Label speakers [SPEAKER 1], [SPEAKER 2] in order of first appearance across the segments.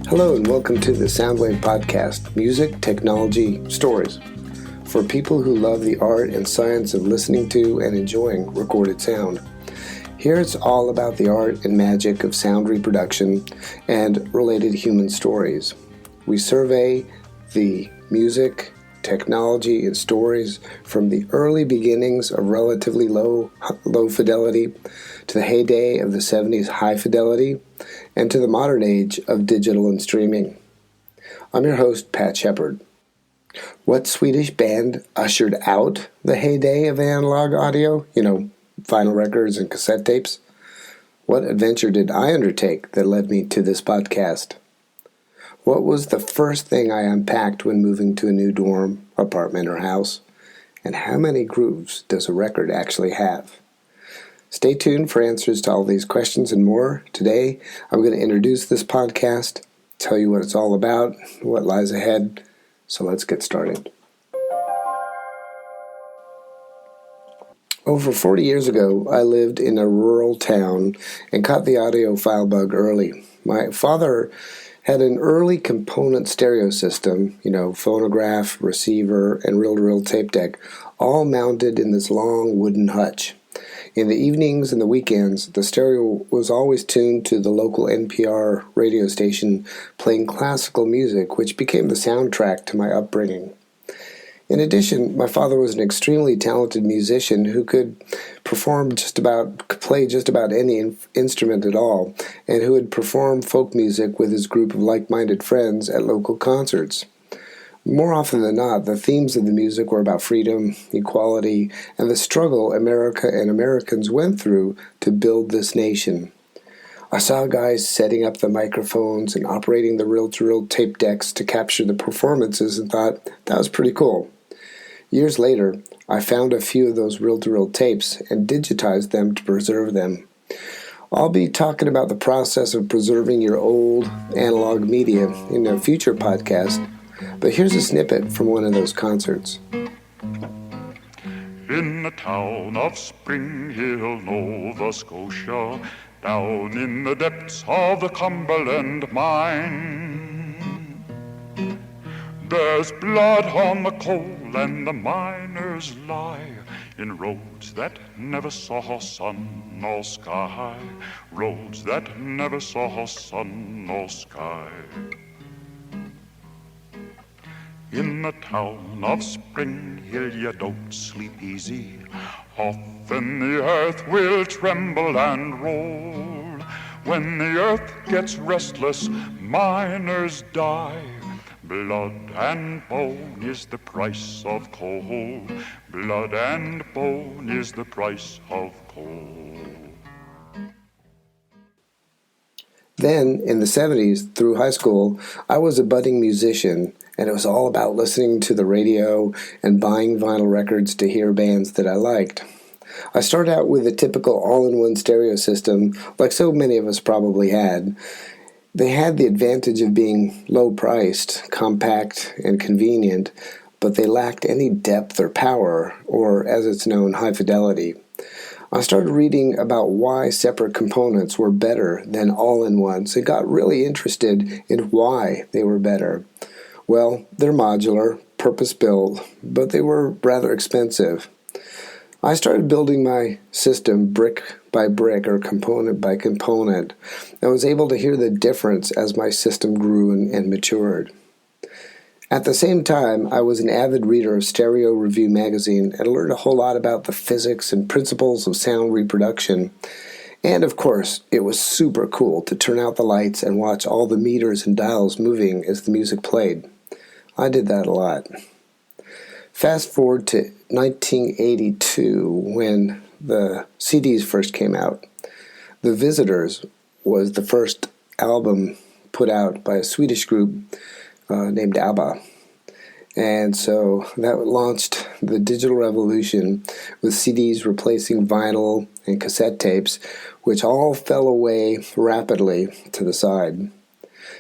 [SPEAKER 1] Hello and welcome to the Soundwave Podcast, Music, Technology, Stories, for people who love the art and science of listening to and enjoying recorded sound. Here it's all about the art and magic of sound reproduction and related human stories. We survey the music, technology, and stories from the early beginnings of relatively low fidelity to the heyday of the 70s high fidelity and to the modern age of digital and streaming. I'm your host, Pat Shepard. What Swedish band ushered out the heyday of analog audio? Vinyl records and cassette tapes? What adventure did I undertake that led me to this podcast? What was the first thing I unpacked when moving to a new dorm, apartment, or house? And how many grooves does a record actually have? Stay tuned for answers to all these questions and more. Today, I'm going to introduce this podcast, tell you what it's all about, what lies ahead. So let's get started. Over 40 years ago, I lived in a rural town and caught the audiophile bug early. My father had an early component stereo system, phonograph, receiver, and reel-to-reel tape deck, all mounted in this long wooden hutch. In the evenings and the weekends, the stereo was always tuned to the local NPR radio station playing classical music, which became the soundtrack to my upbringing. In addition, my father was an extremely talented musician who could play just about any instrument at all, and who would perform folk music with his group of like-minded friends at local concerts. More often than not, the themes of the music were about freedom, equality, and the struggle America and Americans went through to build this nation. I saw guys setting up the microphones and operating the reel-to-reel tape decks to capture the performances and thought, that was pretty cool. Years later, I found a few of those reel-to-reel tapes and digitized them to preserve them. I'll be talking about the process of preserving your old analog media in a future podcast, but here's a snippet from one of those concerts.
[SPEAKER 2] In the town of Spring Hill, Nova Scotia, down in the depths of the Cumberland mine, there's blood on the coal and the miners lie in roads that never saw sun or sky, roads that never saw sun or sky. In the town of Spring Hill you don't sleep easy. Often the earth will tremble and roll. When the earth gets restless, miners die. Blood and bone is the price of coal. Blood and bone is the price of coal.
[SPEAKER 1] Then, in the 70s, through high school, I was a budding musician, and it was all about listening to the radio and buying vinyl records to hear bands that I liked. I started out with a typical all-in-one stereo system, like so many of us probably had. They had the advantage of being low-priced, compact, and convenient, but they lacked any depth or power, or, as it's known, high fidelity. I started reading about why separate components were better than all-in-ones and got really interested in why they were better. Well, they're modular, purpose-built, but they were rather expensive. I started building my system brick by brick or component by component, and was able to hear the difference as my system grew and matured. At the same time, I was an avid reader of Stereo Review magazine and learned a whole lot about the physics and principles of sound reproduction. And of course, it was super cool to turn out the lights and watch all the meters and dials moving as the music played. I did that a lot. Fast forward to 1982 when the CDs first came out. The Visitors was the first album put out by a Swedish group named ABBA. And so that launched the digital revolution with CDs replacing vinyl and cassette tapes, which all fell away rapidly to the side.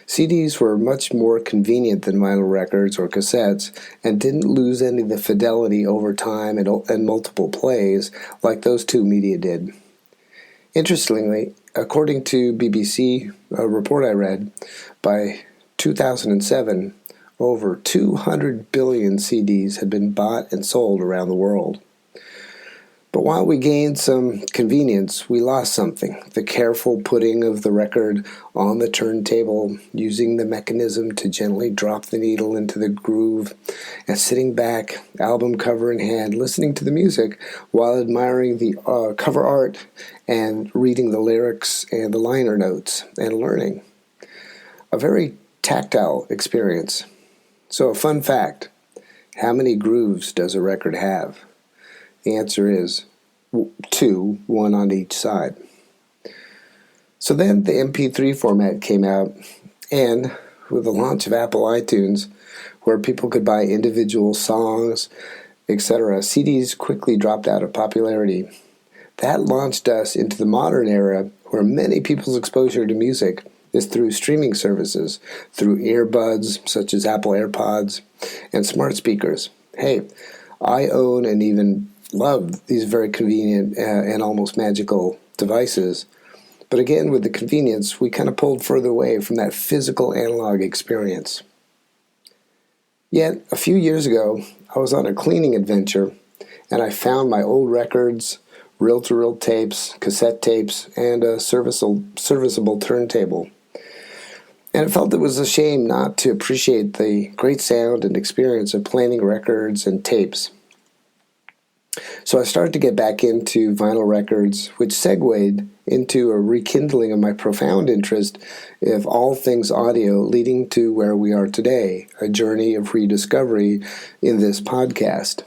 [SPEAKER 1] CDs were much more convenient than vinyl records or cassettes and didn't lose any of the fidelity over time and multiple plays like those two media did. Interestingly, according to BBC, a report I read by 2007, over 200 billion CDs had been bought and sold around the world. But while we gained some convenience, we lost something. The careful putting of the record on the turntable, using the mechanism to gently drop the needle into the groove, and sitting back, album cover in hand, listening to the music while admiring the cover art and reading the lyrics and the liner notes and learning. A very tactile experience. So a fun fact, how many grooves does a record have? The answer is 2, one on each side. So then the MP3 format came out, and with the launch of Apple iTunes, where people could buy individual songs, etc., CDs quickly dropped out of popularity. That launched us into the modern era, where many people's exposure to music is through streaming services, through earbuds such as Apple AirPods, and smart speakers. Hey, I own and even love these very convenient and almost magical devices. But again, with the convenience, we kind of pulled further away from that physical analog experience. Yet, a few years ago, I was on a cleaning adventure, and I found my old records, reel-to-reel tapes, cassette tapes, and a serviceable turntable. And it felt it was a shame not to appreciate the great sound and experience of playing records and tapes. So I started to get back into vinyl records, which segued into a rekindling of my profound interest of all things audio, leading to where we are today, a journey of rediscovery in this podcast.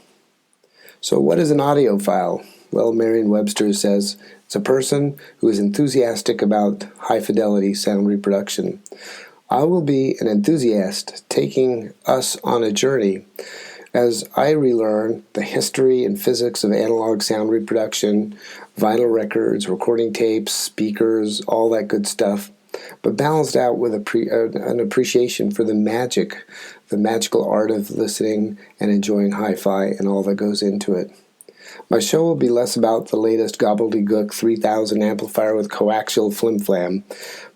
[SPEAKER 1] So what is an audiophile? Well, Merriam-Webster says it's a person who is enthusiastic about high-fidelity sound reproduction. I will be an enthusiast taking us on a journey as I relearn the history and physics of analog sound reproduction, vinyl records, recording tapes, speakers, all that good stuff, but balanced out with an appreciation for the magical art of listening and enjoying hi-fi and all that goes into it. My show will be less about the latest gobbledygook 3000 amplifier with coaxial flim-flam,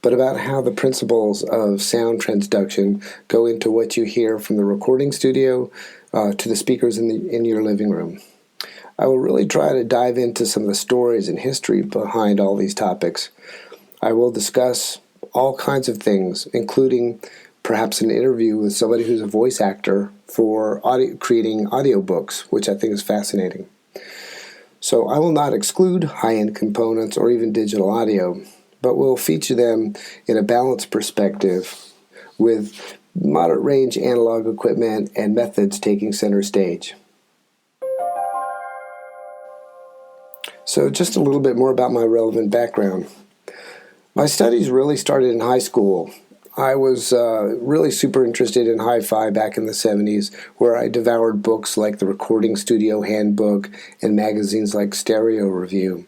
[SPEAKER 1] but about how the principles of sound transduction go into what you hear from the recording studio to the speakers in your living room. I will really try to dive into some of the stories and history behind all these topics. I will discuss all kinds of things, including perhaps an interview with somebody who's a voice actor for creating audiobooks, which I think is fascinating. So I will not exclude high-end components or even digital audio, but will feature them in a balanced perspective with moderate range analog equipment and methods taking center stage. So just a little bit more about my relevant background. My studies really started in high school. I was really super interested in hi-fi back in the 70s, where I devoured books like the Recording Studio Handbook and magazines like Stereo Review.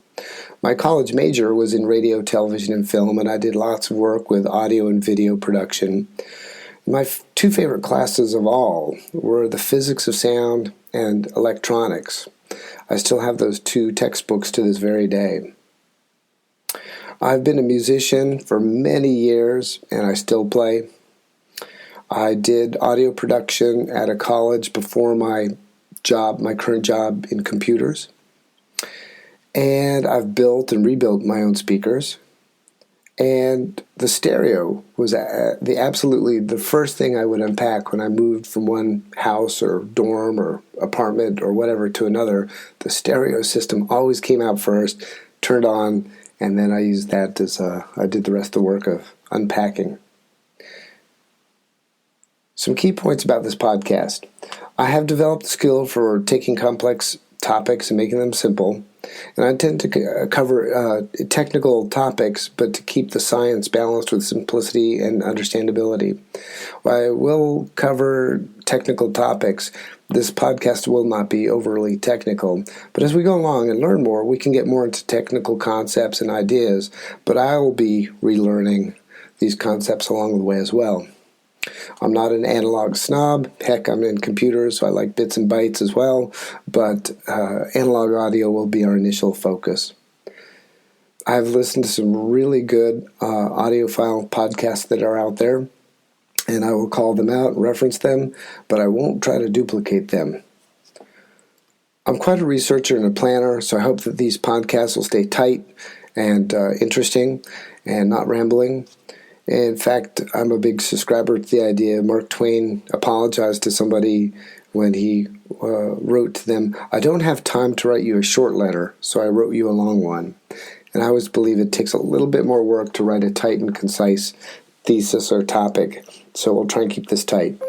[SPEAKER 1] My college major was in radio, television, and film, and I did lots of work with audio and video production. My two favorite classes of all were the physics of sound and electronics. I still have those two textbooks to this very day. I've been a musician for many years, and I still play. I did audio production at a college before my current job in computers. And I've built and rebuilt my own speakers. And the stereo was absolutely the first thing I would unpack when I moved from one house or dorm or apartment or whatever to another. The stereo system always came out first, turned on, and then I used that as I did the rest of the work of unpacking. Some key points about this podcast. I have developed the skill for taking complex topics and making them simple. And I tend to cover technical topics, but to keep the science balanced with simplicity and understandability. While I will cover technical topics, this podcast will not be overly technical. But as we go along and learn more, we can get more into technical concepts and ideas, but I will be relearning these concepts along the way as well. I'm not an analog snob. Heck, I'm in computers, so I like bits and bytes as well, but analog audio will be our initial focus. I've listened to some really good audiophile podcasts that are out there, and I will call them out and reference them, but I won't try to duplicate them. I'm quite a researcher and a planner, so I hope that these podcasts will stay tight and interesting and not rambling. In fact, I'm a big subscriber to the idea. Mark Twain apologized to somebody when he wrote to them, "I don't have time to write you a short letter, so I wrote you a long one." And I always believe it takes a little bit more work to write a tight and concise thesis or topic, so we'll try and keep this tight.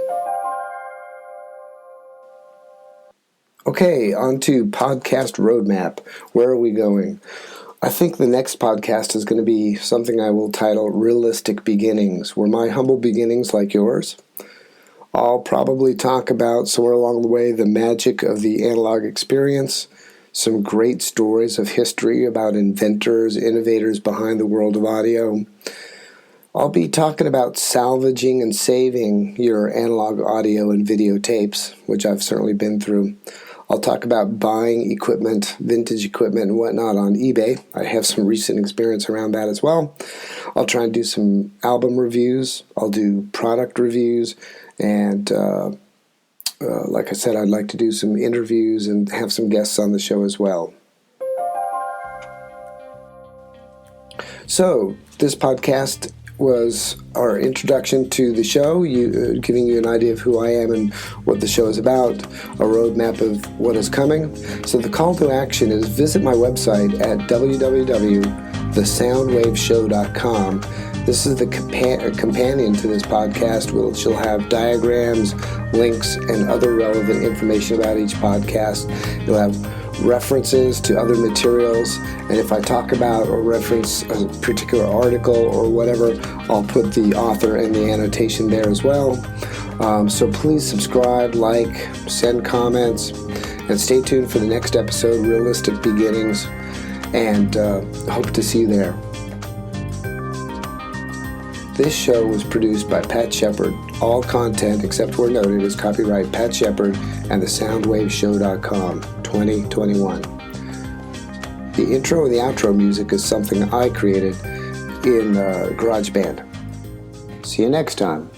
[SPEAKER 1] Okay, on to podcast roadmap. Where are we going? I think the next podcast is going to be something I will title Realistic Beginnings. Were my humble beginnings like yours? I'll probably talk about, somewhere along the way, the magic of the analog experience, some great stories of history about inventors, innovators behind the world of audio. I'll be talking about salvaging and saving your analog audio and videotapes, which I've certainly been through. I'll talk about buying equipment, vintage equipment and whatnot on eBay. I have some recent experience around that as well. I'll try and do some album reviews. I'll do product reviews. And like I said, I'd like to do some interviews and have some guests on the show as well. So, this podcast was our introduction to the show, giving you an idea of who I am and what the show is about, a roadmap of what is coming. So the call to action is visit my website at www.thesoundwaveshow.com. This is the companion to this podcast, which will have diagrams, links, and other relevant information about each podcast. You'll have references to other materials, and if I talk about or reference a particular article or whatever, I'll put the author and the annotation there as well. So please subscribe, like, send comments, and stay tuned for the next episode, Realistic Beginnings, and hope to see you there. This show was produced by Pat Shepard. All content, except where noted, is copyright Pat Shepard and thesoundwaveshow.com, 2021. The intro and the outro music is something I created in GarageBand. See you next time.